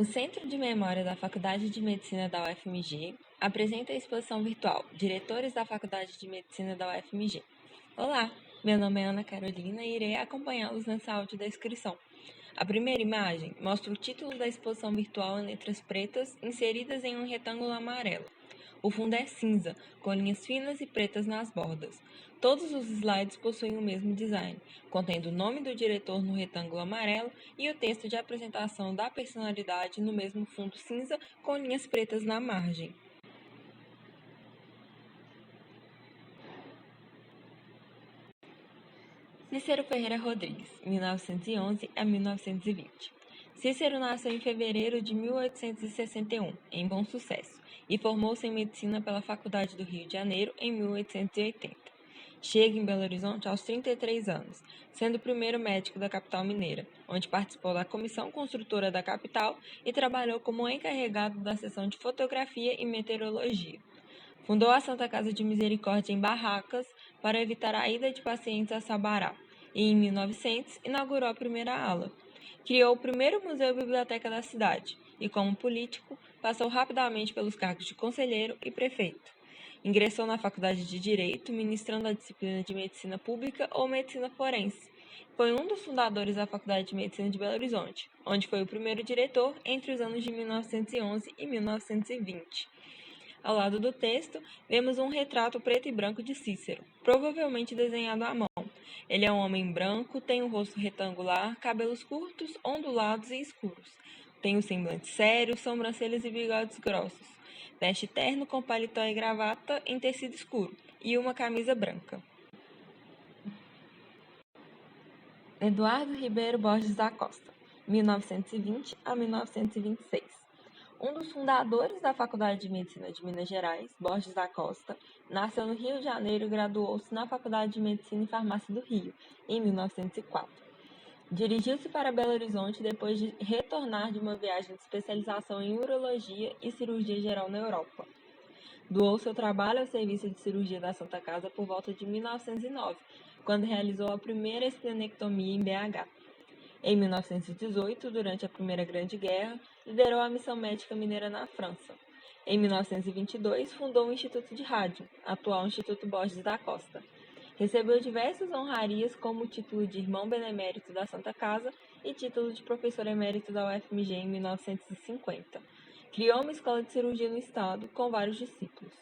O Centro de Memória da Faculdade de Medicina da UFMG apresenta a exposição virtual Diretores da Faculdade de Medicina da UFMG. Olá, meu nome é Ana Carolina e irei acompanhá-los nessa audiodescrição. A primeira imagem mostra o título da exposição virtual em letras pretas inseridas em um retângulo amarelo. O fundo é cinza, com linhas finas e pretas nas bordas. Todos os slides possuem o mesmo design, contendo o nome do diretor no retângulo amarelo e o texto de apresentação da personalidade no mesmo fundo cinza com linhas pretas na margem. Cícero Ferreira Rodrigues, 1911 a 1920. Cícero nasceu em fevereiro de 1861, em Bom Sucesso, e formou-se em medicina pela Faculdade do Rio de Janeiro em 1880. Chega em Belo Horizonte aos 33 anos, sendo o primeiro médico da capital mineira, onde participou da comissão construtora da capital e trabalhou como encarregado da seção de fotografia e meteorologia. Fundou a Santa Casa de Misericórdia em Barracas para evitar a ida de pacientes a Sabará e, em 1900, inaugurou a primeira ala. Criou o primeiro museu e biblioteca da cidade e, como político, passou rapidamente pelos cargos de conselheiro e prefeito. Ingressou na Faculdade de Direito, ministrando a disciplina de Medicina Pública ou Medicina Forense. Foi um dos fundadores da Faculdade de Medicina de Belo Horizonte, onde foi o primeiro diretor entre os anos de 1911 e 1920. Ao lado do texto, vemos um retrato preto e branco de Cícero, provavelmente desenhado à mão. Ele é um homem branco, tem um rosto retangular, cabelos curtos, ondulados e escuros. Tem o semblante sério, sobrancelhas e bigodes grossos. Veste terno com paletó e gravata em tecido escuro e uma camisa branca. Eduardo Ribeiro Borges da Costa, 1920 a 1926. Um dos fundadores da Faculdade de Medicina de Minas Gerais, Borges da Costa, nasceu no Rio de Janeiro e graduou-se na Faculdade de Medicina e Farmácia do Rio, em 1904. Dirigiu-se para Belo Horizonte depois de retornar de uma viagem de especialização em urologia e cirurgia geral na Europa. Doou seu trabalho ao Serviço de Cirurgia da Santa Casa por volta de 1909, quando realizou a primeira esplenectomia em BH. Em 1918, durante a Primeira Grande Guerra, liderou a Missão Médica Mineira na França. Em 1922, fundou o Instituto de Rádio, atual Instituto Borges da Costa. Recebeu diversas honrarias como o título de Irmão Benemérito da Santa Casa e título de Professor Emérito da UFMG em 1950. Criou uma escola de cirurgia no estado, com vários discípulos.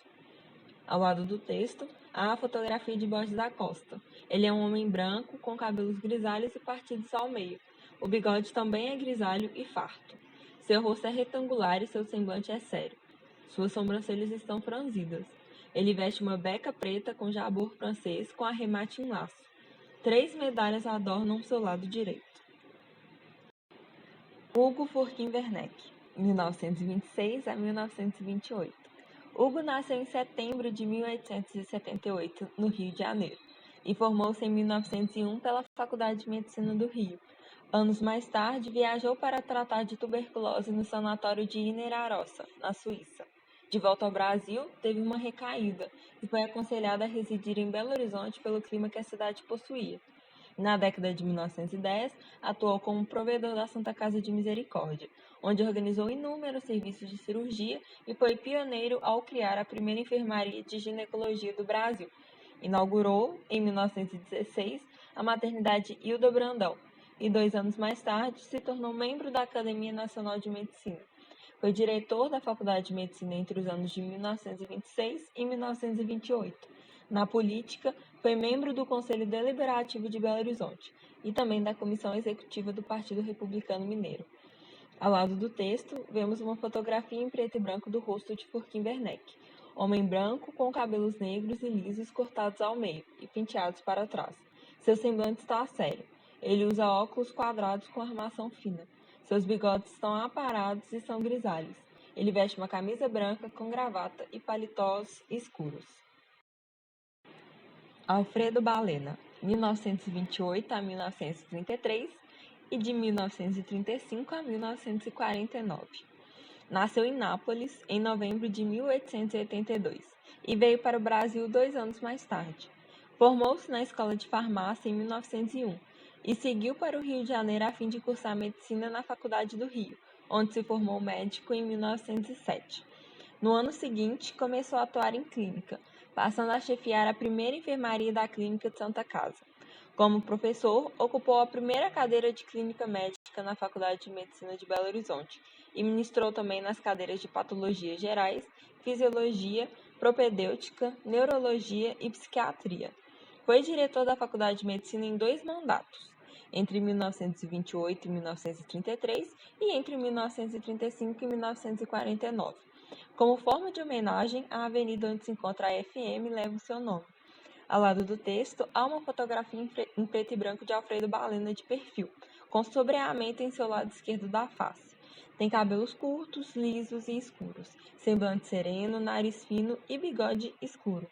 Ao lado do texto, há a fotografia de Borges da Costa. Ele é um homem branco, com cabelos grisalhos e partidos ao meio. O bigode também é grisalho e farto. Seu rosto é retangular e seu semblante é sério. Suas sobrancelhas estão franzidas. Ele veste uma beca preta com jabor francês com arremate em laço. 3 medalhas adornam seu lado direito. Hugo Furquim Werneck, 1926 a 1928. Hugo nasceu em setembro de 1878, no Rio de Janeiro, e formou-se em 1901 pela Faculdade de Medicina do Rio. Anos mais tarde, viajou para tratar de tuberculose no sanatório de Ineirarossa, na Suíça. De volta ao Brasil, teve uma recaída e foi aconselhado a residir em Belo Horizonte pelo clima que a cidade possuía. Na década de 1910, atuou como provedor da Santa Casa de Misericórdia, onde organizou inúmeros serviços de cirurgia e foi pioneiro ao criar a primeira enfermaria de ginecologia do Brasil. Inaugurou, em 1916, a maternidade Hilda Brandão e 2 anos mais tarde se tornou membro da Academia Nacional de Medicina. Foi diretor da Faculdade de Medicina entre os anos de 1926 e 1928. Na política, foi membro do Conselho Deliberativo de Belo Horizonte e também da Comissão Executiva do Partido Republicano Mineiro. Ao lado do texto, vemos uma fotografia em preto e branco do rosto de Furquim Werneck, homem branco com cabelos negros e lisos cortados ao meio e penteados para trás. Seu semblante está sério. Ele usa óculos quadrados com armação fina. Seus bigodes estão aparados e são grisalhos. Ele veste uma camisa branca com gravata e paletós escuros. Alfredo Balena, 1928 a 1933 e de 1935 a 1949. Nasceu em Nápoles em novembro de 1882 e veio para o Brasil 2 anos mais tarde. Formou-se na Escola de Farmácia em 1901 e seguiu para o Rio de Janeiro a fim de cursar medicina na Faculdade do Rio, onde se formou médico em 1907. No ano seguinte, começou a atuar em clínica, passando a chefiar a primeira enfermaria da Clínica de Santa Casa. Como professor, ocupou a primeira cadeira de Clínica Médica na Faculdade de Medicina de Belo Horizonte e ministrou também nas cadeiras de Patologias Gerais, Fisiologia, Propedêutica, Neurologia e Psiquiatria. Foi diretor da Faculdade de Medicina em 2 mandatos, entre 1928 e 1933 e entre 1935 e 1949. Como forma de homenagem, a avenida onde se encontra a FM leva o seu nome. Ao lado do texto, há uma fotografia em preto e branco de Alfredo Balena de perfil, com sombreamento em seu lado esquerdo da face. Tem cabelos curtos, lisos e escuros, semblante sereno, nariz fino e bigode escuro.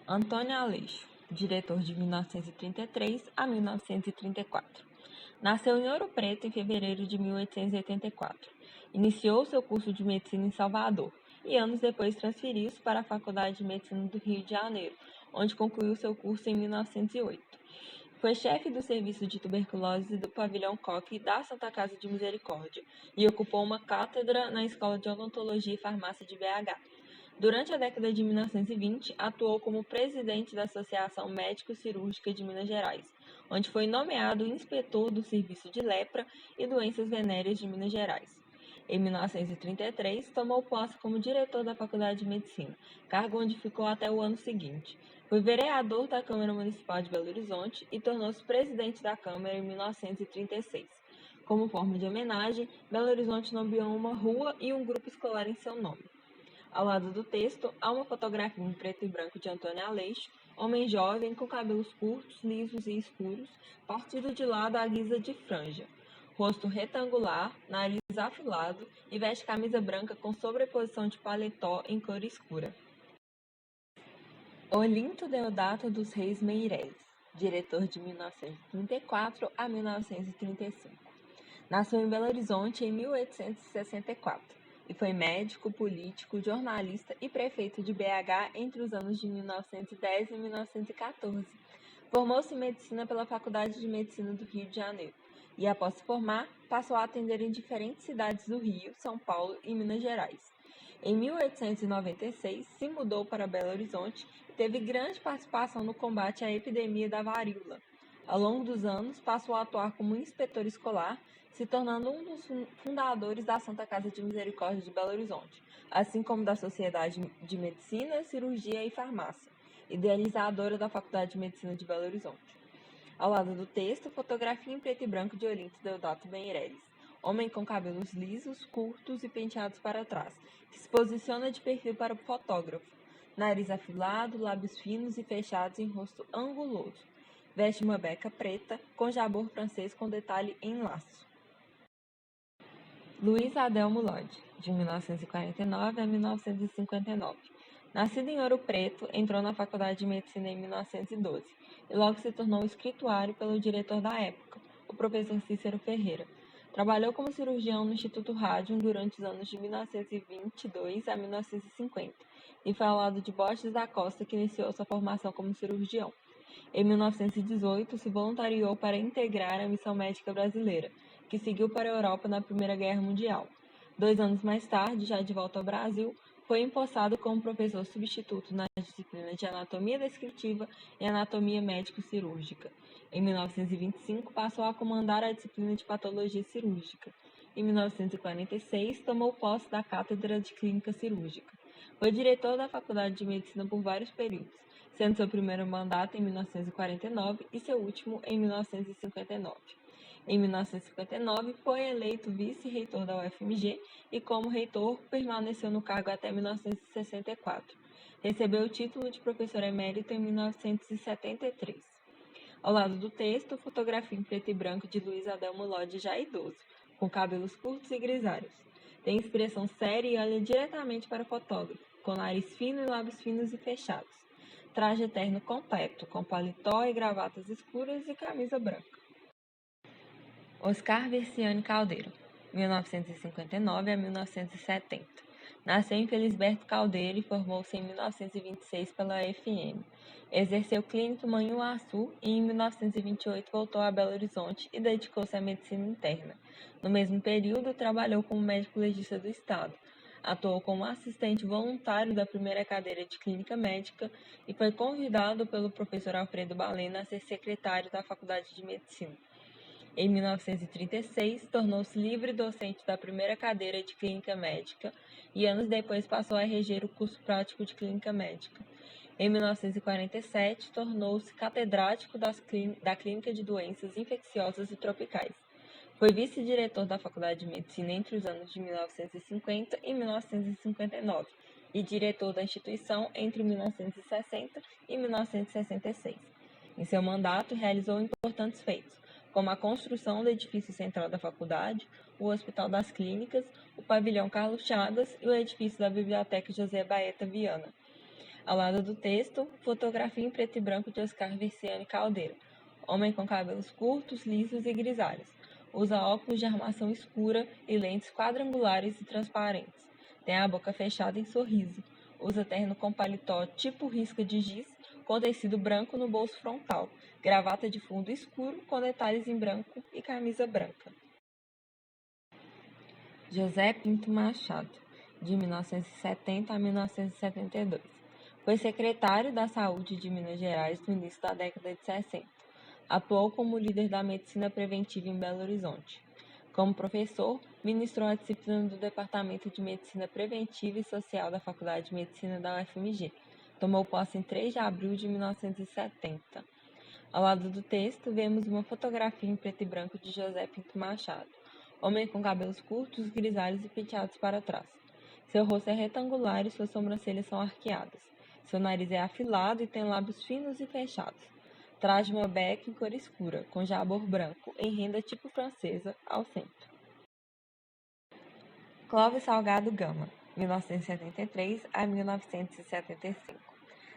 Antônio Aleixo, diretor de 1933 a 1934. Nasceu em Ouro Preto em fevereiro de 1884. Iniciou seu curso de medicina em Salvador e anos depois transferiu-se para a Faculdade de Medicina do Rio de Janeiro, onde concluiu seu curso em 1908. Foi chefe do serviço de tuberculose do Pavilhão Coque da Santa Casa de Misericórdia e ocupou uma cátedra na Escola de Odontologia e Farmácia de BH. Durante a década de 1920, atuou como presidente da Associação Médico-Cirúrgica de Minas Gerais, onde foi nomeado inspetor do Serviço de Lepra e Doenças Venéreas de Minas Gerais. Em 1933, tomou posse como diretor da Faculdade de Medicina, cargo onde ficou até o ano seguinte. Foi vereador da Câmara Municipal de Belo Horizonte e tornou-se presidente da Câmara em 1936. Como forma de homenagem, Belo Horizonte nomeou uma rua e um grupo escolar em seu nome. Ao lado do texto, há uma fotografia em preto e branco de Antônio Aleixo, homem jovem com cabelos curtos, lisos e escuros, partido de lado à guisa de franja. Rosto retangular, nariz afilado e veste camisa branca com sobreposição de paletó em cor escura. Olinto Deodato dos Reis Meireles, diretor de 1934 a 1935. Nasceu em Belo Horizonte em 1864 e foi médico, político, jornalista e prefeito de BH entre os anos de 1910 e 1914. Formou-se em medicina pela Faculdade de Medicina do Rio de Janeiro e, após se formar, passou a atender em diferentes cidades do Rio, São Paulo e Minas Gerais. Em 1896, se mudou para Belo Horizonte e teve grande participação no combate à epidemia da varíola. Ao longo dos anos, passou a atuar como inspetor escolar, se tornando um dos fundadores da Santa Casa de Misericórdia de Belo Horizonte, assim como da Sociedade de Medicina, Cirurgia e Farmácia, idealizadora da Faculdade de Medicina de Belo Horizonte. Ao lado do texto, fotografia em preto e branco de Olinto Deodato Meireles, homem com cabelos lisos, curtos e penteados para trás, que se posiciona de perfil para o fotógrafo, nariz afilado, lábios finos e fechados em rosto anguloso. Veste uma beca preta com jabor francês com detalhe em laço. Luiz Adelmo Lodge, de 1949 a 1959. Nascido em Ouro Preto, entrou na Faculdade de Medicina em 1912 e logo se tornou escrituário pelo diretor da época, o professor Cícero Ferreira. Trabalhou como cirurgião no Instituto Radium durante os anos de 1922 a 1950 e foi ao lado de Borges da Costa que iniciou sua formação como cirurgião. Em 1918, se voluntariou para integrar a Missão Médica Brasileira, que seguiu para a Europa na Primeira Guerra Mundial. 2 anos mais tarde, já de volta ao Brasil, foi empossado como professor substituto nas disciplinas de Anatomia Descritiva e Anatomia Médico-Cirúrgica. Em 1925, passou a comandar a disciplina de Patologia Cirúrgica. Em 1946, tomou posse da Cátedra de Clínica Cirúrgica. Foi diretor da Faculdade de Medicina por vários períodos, sendo seu primeiro mandato em 1949 e seu último em 1959. Em 1959, foi eleito vice-reitor da UFMG e, como reitor, permaneceu no cargo até 1964. Recebeu o título de professor emérito em 1973. Ao lado do texto, fotografia em preto e branco de Luiz Adelmo Lodge, já idoso, com cabelos curtos e grisalhos. Tem expressão séria e olha diretamente para o fotógrafo, com nariz fino e lábios finos e fechados. Traje terno completo, com paletó e gravatas escuras e camisa branca. Oscar Versiani Caldeiro, 1959 a 1970. Nasceu em Felisberto Caldeira e formou-se em 1926 pela UFM. Exerceu clínica em Manhuaçu e em 1928 voltou a Belo Horizonte e dedicou-se à medicina interna. No mesmo período, trabalhou como médico legista do Estado. Atuou como assistente voluntário da primeira cadeira de clínica médica e foi convidado pelo professor Alfredo Balena a ser secretário da Faculdade de Medicina. Em 1936, tornou-se livre docente da primeira cadeira de clínica médica e anos depois passou a reger o curso prático de clínica médica. Em 1947, tornou-se catedrático da Clínica de Doenças Infecciosas e Tropicais. Foi vice-diretor da Faculdade de Medicina entre os anos de 1950 e 1959 e diretor da instituição entre 1960 e 1966. Em seu mandato, realizou importantes feitos, como a construção do edifício central da faculdade, o Hospital das Clínicas, o Pavilhão Carlos Chagas e o edifício da Biblioteca José Baeta Viana. Ao lado do texto, fotografia em preto e branco de Oscar Viciani Caldeira. Homem com cabelos curtos, lisos e grisalhos. Usa óculos de armação escura e lentes quadrangulares e transparentes. Tem a boca fechada em sorriso. Usa terno com paletó tipo risca de giz, com tecido branco no bolso frontal. Gravata de fundo escuro com detalhes em branco e camisa branca. José Pinto Machado, de 1970 a 1972. Foi secretário da Saúde de Minas Gerais no início da década de 60. Atuou como líder da medicina preventiva em Belo Horizonte. Como professor, ministrou a disciplina do Departamento de Medicina Preventiva e Social da Faculdade de Medicina da UFMG. Tomou posse em 3 de abril de 1970. Ao lado do texto, vemos uma fotografia em preto e branco de José Pinto Machado, homem com cabelos curtos, grisalhos e penteados para trás. Seu rosto é retangular e suas sobrancelhas são arqueadas. Seu nariz é afilado e tem lábios finos e fechados. Traz uma beca em cor escura, com jabor branco, em renda tipo francesa, ao centro. Clóvis Salgado Gama, 1973 a 1975.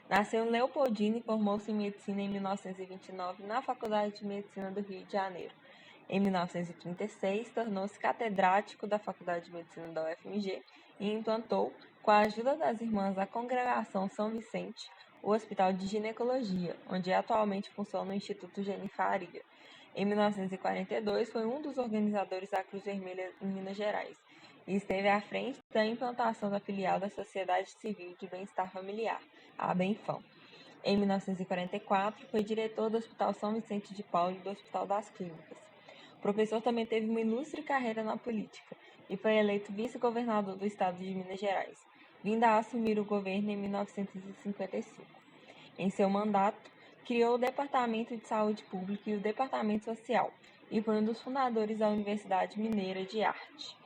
Nasceu em Leopoldina e formou-se em medicina em 1929 na Faculdade de Medicina do Rio de Janeiro. Em 1936, tornou-se catedrático da Faculdade de Medicina da UFMG e implantou, com a ajuda das irmãs da Congregação São Vicente, o Hospital de Ginecologia, onde atualmente funciona o Instituto Genifaria. Em 1942, foi um dos organizadores da Cruz Vermelha em Minas Gerais e esteve à frente da implantação da filial da Sociedade Civil de Bem-Estar Familiar, a Benfam. Em 1944, foi diretor do Hospital São Vicente de Paulo e do Hospital das Clínicas. O professor também teve uma ilustre carreira na política e foi eleito vice-governador do estado de Minas Gerais, vindo a assumir o governo em 1955. Em seu mandato, criou o Departamento de Saúde Pública e o Departamento Social e foi um dos fundadores da Universidade Mineira de Arte.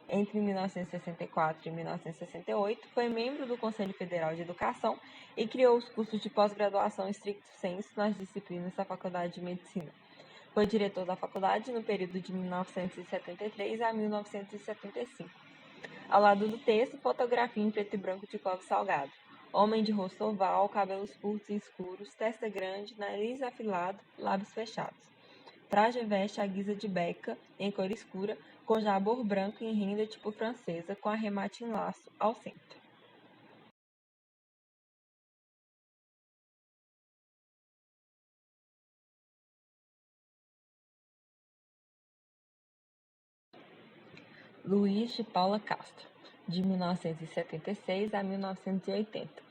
Entre 1964 e 1968, foi membro do Conselho Federal de Educação e criou os cursos de pós-graduação stricto sensu nas disciplinas da Faculdade de Medicina. Foi diretor da faculdade no período de 1973 a 1975. Ao lado do texto, fotografia em preto e branco de Clóvis Salgado. Homem de rosto oval, cabelos curtos e escuros, testa grande, nariz afilado, lábios fechados. Traje veste à guisa de beca, em cor escura, com jabor branco em renda tipo francesa, com arremate em laço, ao centro. Luiz de Paula Castro, de 1976 a 1980.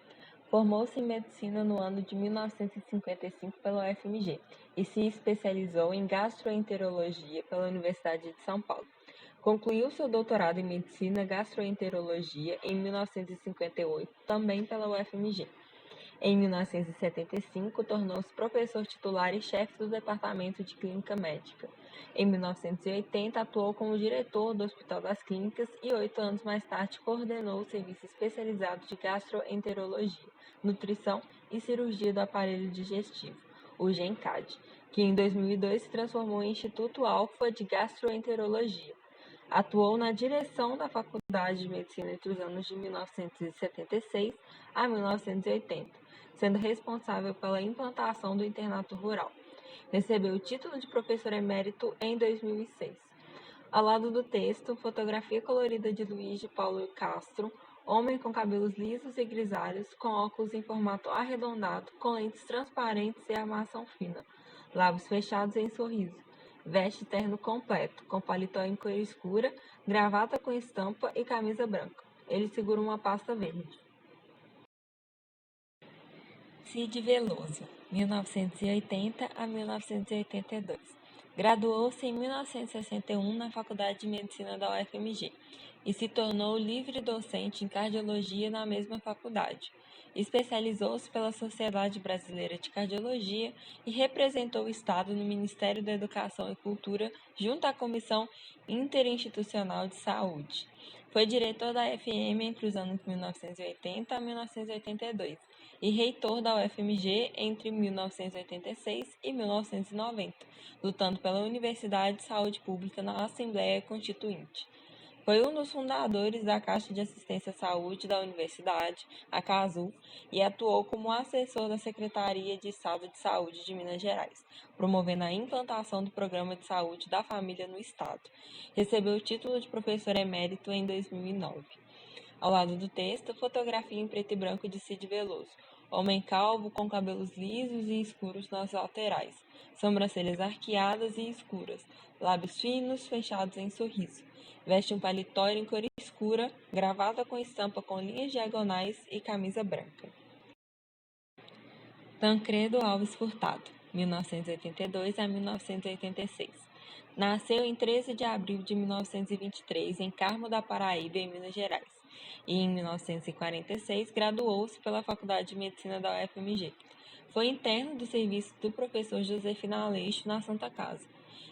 Formou-se em medicina no ano de 1955 pela UFMG e se especializou em gastroenterologia pela Universidade de São Paulo. Concluiu seu doutorado em medicina gastroenterologia em 1958, também pela UFMG. Em 1975, tornou-se professor titular e chefe do Departamento de Clínica Médica. Em 1980, atuou como diretor do Hospital das Clínicas e 8 anos mais tarde coordenou o serviço especializado de gastroenterologia, nutrição e cirurgia do aparelho digestivo, o GENCAD, que em 2002 se transformou em Instituto Alfa de Gastroenterologia. Atuou na direção da Faculdade de Medicina entre os anos de 1976 a 1980, sendo responsável pela implantação do internato rural. Recebeu o título de professor emérito em 2006. Ao lado do texto, fotografia colorida de Luiz de Paulo Castro, Homem com cabelos lisos e grisalhos, com óculos em formato arredondado, com lentes transparentes e armação fina, lábios fechados em sorriso. Veste terno completo, com paletó em cor escura, gravata com estampa e camisa branca. Ele segura uma pasta verde. Cid Veloso, 1980 a 1982. Graduou-se em 1961 na Faculdade de Medicina da UFMG e se tornou livre docente em cardiologia na mesma faculdade. Especializou-se pela Sociedade Brasileira de Cardiologia e representou o Estado no Ministério da Educação e Cultura junto à Comissão Interinstitucional de Saúde. Foi diretor da FM entre os anos 1980 a 1982 e reitor da UFMG entre 1986 e 1990, lutando pela Universidade de Saúde Pública na Assembleia Constituinte. Foi um dos fundadores da Caixa de Assistência à Saúde da Universidade, a CASU, e atuou como assessor da Secretaria de Estado de Saúde de Minas Gerais, promovendo a implantação do Programa de Saúde da Família no Estado. Recebeu o título de professor emérito em 2009. Ao lado do texto, fotografia em preto e branco de Cid Veloso. Homem calvo com cabelos lisos e escuros nas laterais, sobrancelhas arqueadas e escuras, lábios finos fechados em sorriso. Veste um paletó em cor escura, gravata com estampa com linhas diagonais e camisa branca. Tancredo Alves Furtado, 1982 a 1986. Nasceu em 13 de abril de 1923 em Carmo da Paraíba, em Minas Gerais, e em 1946 graduou-se pela Faculdade de Medicina da UFMG. Foi interno do serviço do professor Josefina Aleixo na Santa Casa.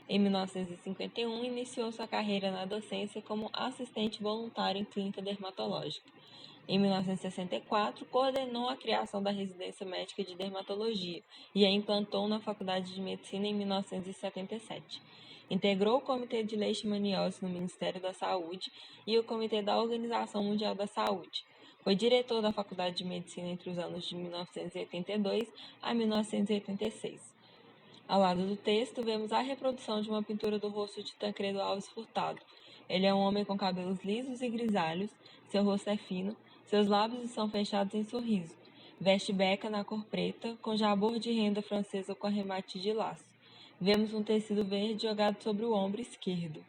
Em 1951, iniciou sua carreira na docência como assistente voluntário em clínica dermatológica. Em 1964, coordenou a criação da residência médica de dermatologia e a implantou na Faculdade de Medicina em 1977. Integrou o Comitê de Leishmaniose no Ministério da Saúde e o Comitê da Organização Mundial da Saúde. Foi diretor da Faculdade de Medicina entre os anos de 1982 a 1986. Ao lado do texto, vemos a reprodução de uma pintura do rosto de Tancredo Alves Furtado. Ele é um homem com cabelos lisos e grisalhos, seu rosto é fino, seus lábios estão fechados em sorriso. Veste beca na cor preta, com jabor de renda francesa com arremate de laço. Vemos um tecido verde jogado sobre o ombro esquerdo.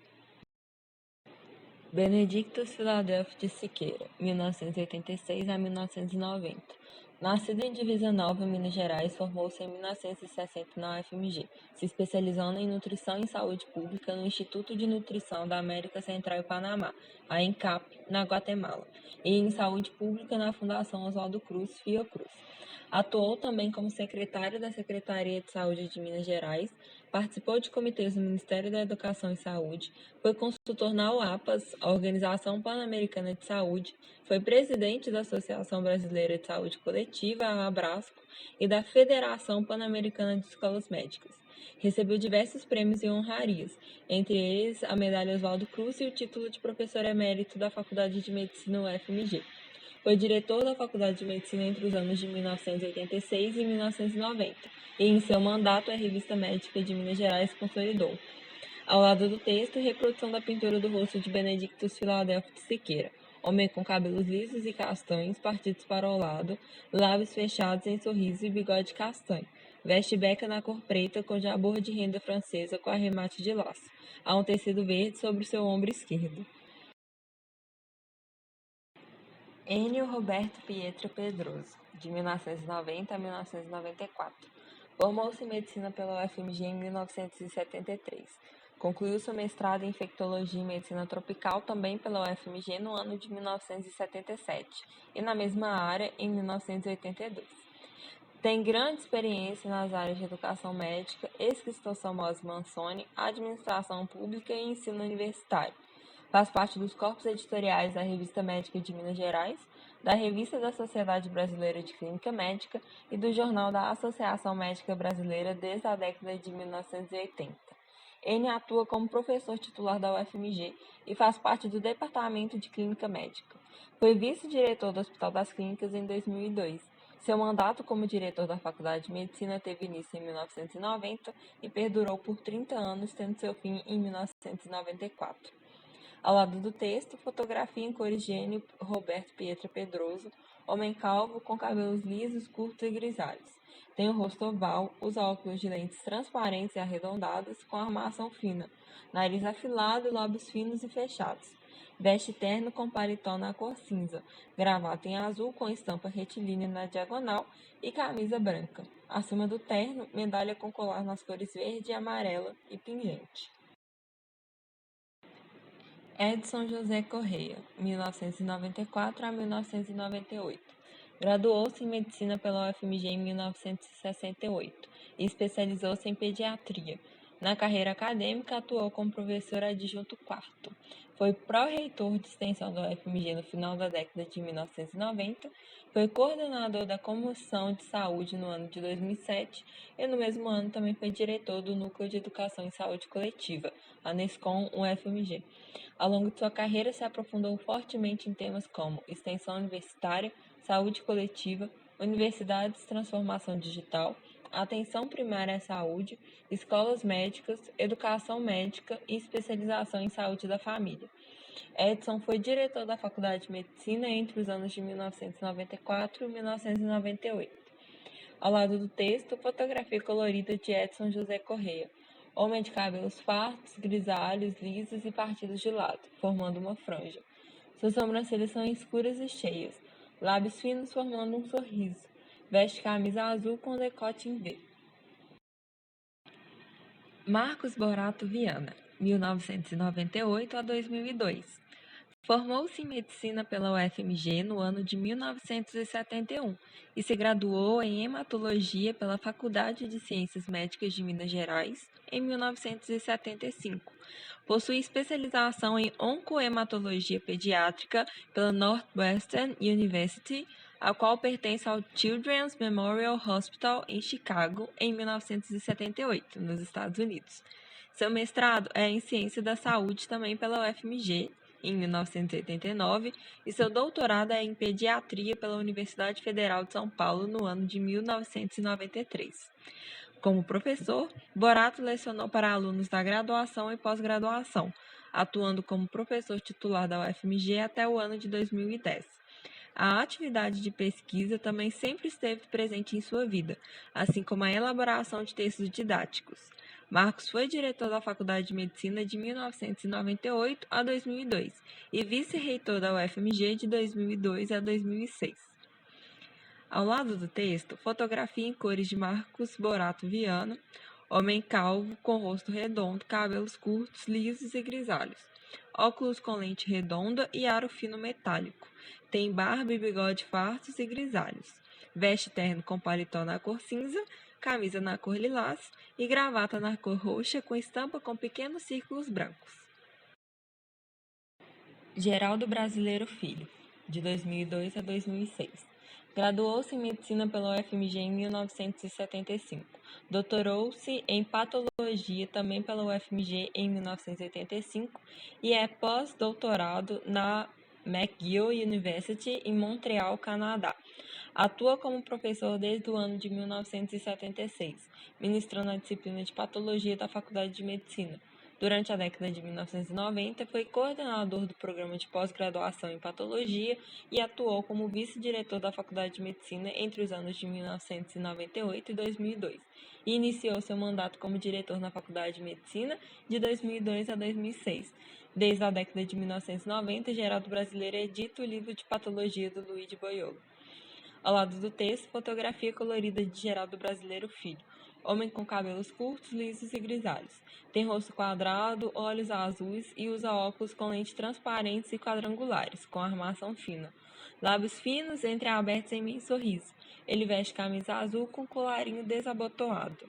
Benedictus Filadelfo de Siqueira, 1986 a 1990. Nascido em Divisa Nova, Minas Gerais, formou-se em 1960 na UFMG, se especializando em nutrição e saúde pública no Instituto de Nutrição da América Central e Panamá, a ENCAP, na Guatemala, e em saúde pública na Fundação Oswaldo Cruz, Fiocruz. Atuou também como secretário da Secretaria de Saúde de Minas Gerais, participou de comitês no Ministério da Educação e Saúde, foi consultor na UAPAS, a Organização Pan-Americana de Saúde, foi presidente da Associação Brasileira de Saúde Coletiva, a Abrasco, e da Federação Pan-Americana de Escolas Médicas. Recebeu diversos prêmios e honrarias, entre eles a Medalha Oswaldo Cruz e o título de professor emérito da Faculdade de Medicina UFMG. Foi diretor da Faculdade de Medicina entre os anos de 1986 e 1990, e em seu mandato a Revista Médica de Minas Gerais consolidou. Ao lado do texto, reprodução da pintura do rosto de Benedictus Filadelfo de Siqueira, homem com cabelos lisos e castanhos partidos para o lado, lábios fechados em sorriso e bigode castanho. Veste beca na cor preta com jabor de renda francesa com arremate de laço. Há um tecido verde sobre o seu ombro esquerdo. Enio Roberto Pietro Pedroso, de 1990 a 1994. Formou-se em medicina pela UFMG em 1973. Concluiu seu mestrado em infectologia e medicina tropical também pela UFMG no ano de 1977 e na mesma área em 1982. Tem grande experiência nas áreas de educação médica, esquistossomose Manzoni, administração pública e ensino universitário. Faz parte dos corpos editoriais da Revista Médica de Minas Gerais, da Revista da Sociedade Brasileira de Clínica Médica e do Jornal da Associação Médica Brasileira desde a década de 1980. Ele atua como professor titular da UFMG e faz parte do Departamento de Clínica Médica. Foi vice-diretor do Hospital das Clínicas em 2002. Seu mandato como diretor da Faculdade de Medicina teve início em 1990 e perdurou por 30 anos, tendo seu fim em 1994. Ao lado do texto, fotografia em cores de Enio Roberto Pietra Pedroso, homem calvo com cabelos lisos, curtos e grisalhos. Tem o rosto oval, usa óculos de lentes transparentes e arredondadas, com armação fina, nariz afilado e lábios finos e fechados. Veste terno com paletó na cor cinza, gravata em azul com estampa retilínea na diagonal e camisa branca. Acima do terno, medalha com colar nas cores verde e amarela e pingente. Edson José Correia, 1994 a 1998. Graduou-se em Medicina pela UFMG em 1968 e especializou-se em Pediatria. Na carreira acadêmica, atuou como professor adjunto quarto. Foi pró-reitor de extensão da UFMG no final da década de 1990, foi coordenador da Comissão de Saúde no ano de 2007 e no mesmo ano também foi diretor do Núcleo de Educação em Saúde Coletiva, a NESCOM UFMG. Ao longo de sua carreira, se aprofundou fortemente em temas como extensão universitária, saúde coletiva, universidades, transformação digital, atenção primária à saúde, escolas médicas, educação médica e especialização em saúde da família. Edson foi diretor da Faculdade de Medicina entre os anos de 1994 e 1998. Ao lado do texto, fotografia colorida de Edson José Correia, homem de cabelos fartos, grisalhos, lisos e partidos de lado, formando uma franja. Suas sobrancelhas são escuras e cheias, lábios finos formando um sorriso. Veste camisa azul com decote em V. Marcos Borato Viana, 1998 a 2002. Formou-se em Medicina pela UFMG no ano de 1971 e se graduou em Hematologia pela Faculdade de Ciências Médicas de Minas Gerais em 1975. Possui especialização em Oncohematologia Pediátrica pela Northwestern University, a qual pertence ao Children's Memorial Hospital em Chicago em 1978, nos Estados Unidos. Seu mestrado é em Ciência da Saúde também pela UFMG, em 1989, e seu doutorado é em Pediatria pela Universidade Federal de São Paulo no ano de 1993. Como professor, Borato lecionou para alunos da graduação e pós-graduação, atuando como professor titular da UFMG até o ano de 2010. A atividade de pesquisa também sempre esteve presente em sua vida, assim como a elaboração de textos didáticos. Marcos foi diretor da Faculdade de Medicina de 1998 a 2002 e vice-reitor da UFMG de 2002 a 2006. Ao lado do texto, fotografia em cores de Marcos Borato Viana, homem calvo, com rosto redondo, cabelos curtos, lisos e grisalhos, óculos com lente redonda e aro fino metálico. Tem barba e bigode fartos e grisalhos. Veste terno com paletó na cor cinza, camisa na cor lilás e gravata na cor roxa com estampa com pequenos círculos brancos. Geraldo Brasileiro Filho, de 2002 a 2006. Graduou-se em Medicina pela UFMG em 1975. Doutorou-se em Patologia também pela UFMG em 1985 e é pós-doutorado na McGill University em Montreal, Canadá. Atua como professor desde o ano de 1976, ministrando a disciplina de Patologia da Faculdade de Medicina. Durante a década de 1990, foi coordenador do programa de pós-graduação em Patologia e atuou como vice-diretor da Faculdade de Medicina entre os anos de 1998 e 2002, e iniciou seu mandato como diretor na Faculdade de Medicina de 2002 a 2006. Desde a década de 1990, Geraldo Brasileiro edita o livro de Patologia do Luigi Boiolo. Ao lado do texto, fotografia colorida de Geraldo Brasileiro Filho, homem com cabelos curtos, lisos e grisalhos. Tem rosto quadrado, olhos azuis e usa óculos com lentes transparentes e quadrangulares, com armação fina. Lábios finos, entreabertos em meio sorriso. Ele veste camisa azul com colarinho desabotoado.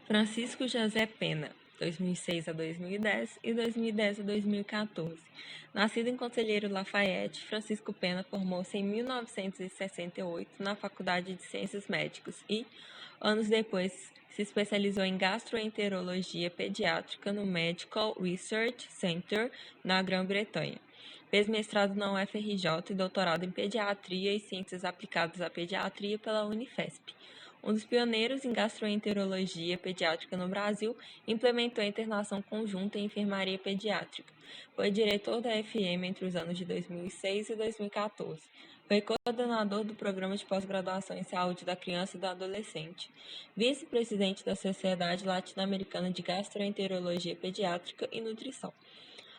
Francisco José Pena, 2006 a 2010 e 2010 a 2014. Nascido em Conselheiro Lafayette, Francisco Pena formou-se em 1968 na Faculdade de Ciências Médicas e, anos depois, se especializou em gastroenterologia pediátrica no Medical Research Center, na Grã-Bretanha. Fez mestrado na UFRJ e doutorado em pediatria e ciências aplicadas à pediatria pela Unifesp. Um dos pioneiros em gastroenterologia pediátrica no Brasil, implementou a internação conjunta em enfermaria pediátrica. Foi diretor da FM entre os anos de 2006 e 2014. Foi coordenador do Programa de Pós-Graduação em Saúde da Criança e do Adolescente, vice-presidente da Sociedade Latino-Americana de Gastroenterologia Pediátrica e Nutrição.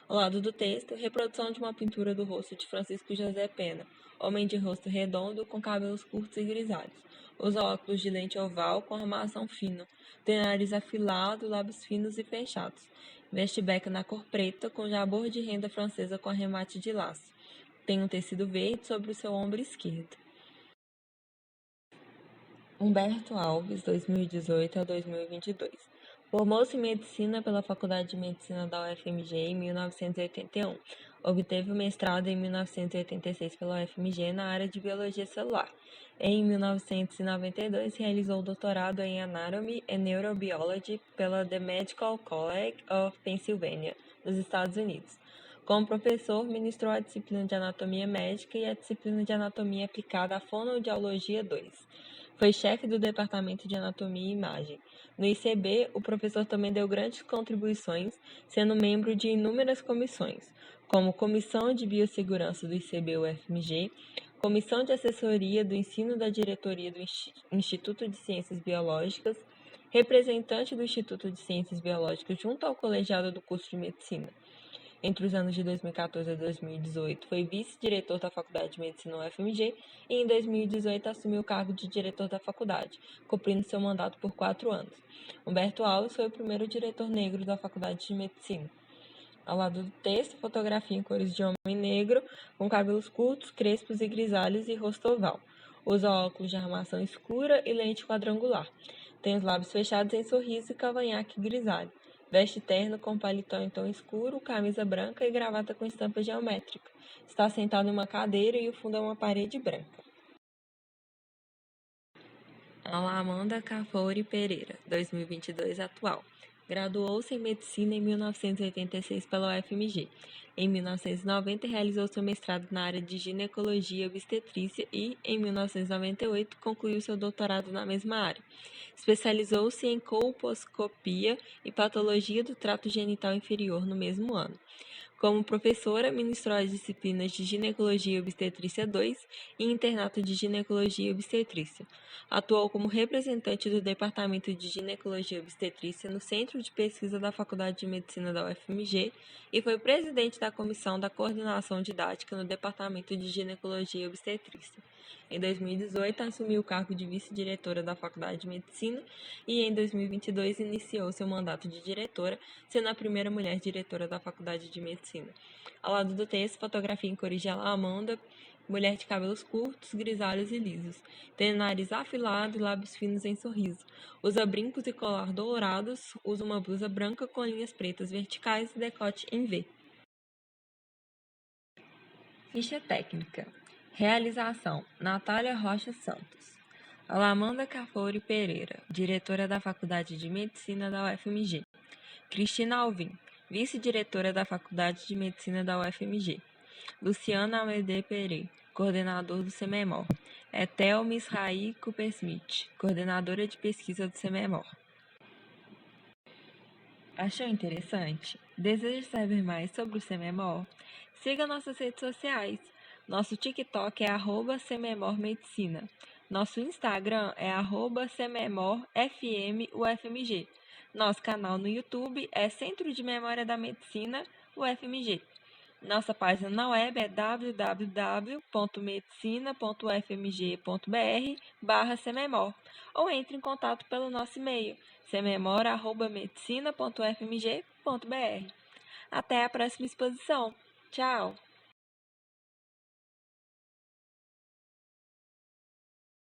Ao lado do texto, reprodução de uma pintura do rosto de Francisco José Pena, homem de rosto redondo com cabelos curtos e grisalhos. Usa óculos de lente oval com armação fina, tem nariz afilado, lábios finos e fechados. Veste beca na cor preta com jabor de renda francesa com arremate de laço. Tem um tecido verde sobre o seu ombro esquerdo. Humberto Alves, 2018 a 2022. Formou-se em Medicina pela Faculdade de Medicina da UFMG em 1981. Obteve o mestrado em 1986 pela UFMG na área de Biologia Celular. Em 1992, realizou o doutorado em Anatomy and Neurobiology pela The Medical College of Pennsylvania, nos Estados Unidos. Como professor, ministrou a disciplina de Anatomia Médica e a disciplina de Anatomia Aplicada à Fonoaudiologia 2. Foi chefe do Departamento de Anatomia e Imagem. No ICB, o professor também deu grandes contribuições, sendo membro de inúmeras comissões, como Comissão de Biossegurança do ICB-UFMG, Comissão de Assessoria do Ensino da Diretoria do Instituto de Ciências Biológicas, representante do Instituto de Ciências Biológicas junto ao colegiado do curso de Medicina. Entre os anos de 2014 a 2018, foi vice-diretor da Faculdade de Medicina UFMG e em 2018 assumiu o cargo de diretor da faculdade, cumprindo seu mandato por 4 anos. Humberto Alves foi o primeiro diretor negro da Faculdade de Medicina. Ao lado do texto, fotografia em cores de homem negro, com cabelos curtos, crespos e grisalhos e rosto oval. Usa óculos de armação escura e lente quadrangular. Tem os lábios fechados em sorriso e cavanhaque grisalho. Veste terno com paletó em tom escuro, camisa branca e gravata com estampa geométrica. Está sentado em uma cadeira e o fundo é uma parede branca. Amanda Cafori Pereira, 2022 atual. Graduou-se em Medicina em 1986 pela UFMG. Em 1990, realizou seu mestrado na área de Ginecologia e Obstetrícia e, em 1998, concluiu seu doutorado na mesma área. Especializou-se em colposcopia e patologia do trato genital inferior no mesmo ano. Como professora, ministrou as disciplinas de Ginecologia e Obstetrícia 2 e Internato de Ginecologia e Obstetrícia. Atuou como representante do Departamento de Ginecologia e Obstetrícia no Centro de Pesquisa da Faculdade de Medicina da UFMG e foi presidente da Comissão da Coordenação Didática no Departamento de Ginecologia e Obstetrícia. Em 2018, assumiu o cargo de vice-diretora da Faculdade de Medicina e, em 2022, iniciou seu mandato de diretora, sendo a primeira mulher diretora da Faculdade de Medicina. Ao lado do texto, fotografia em cores de Amanda, mulher de cabelos curtos, grisalhos e lisos. Tem nariz afilado e lábios finos em sorriso. Usa brincos e colar dourados, usa uma blusa branca com linhas pretas verticais e decote em V. Ficha técnica. Realização: Natália Rocha Santos. Amanda Cafori Pereira, diretora da Faculdade de Medicina da UFMG. Cristina Alvim, vice-diretora da Faculdade de Medicina da UFMG. Luciana Almeida Pereira, coordenador do CEMEMOR. Etel Misraí Cooper-Smith, coordenadora de pesquisa do CEMEMOR. Achou interessante? Deseja saber mais sobre o CEMEMOR? Siga nossas redes sociais. Nosso TikTok é @CEMEMORMedicina. Nosso Instagram é @CEMEMORFMUFMG. Nosso canal no YouTube é Centro de Memória da Medicina, UFMG. Nossa página na web é www.medicina.ufmg.br/CEMEMOR ou entre em contato pelo nosso e-mail cememor@medicina.ufmg.br. Até a próxima exposição. Tchau!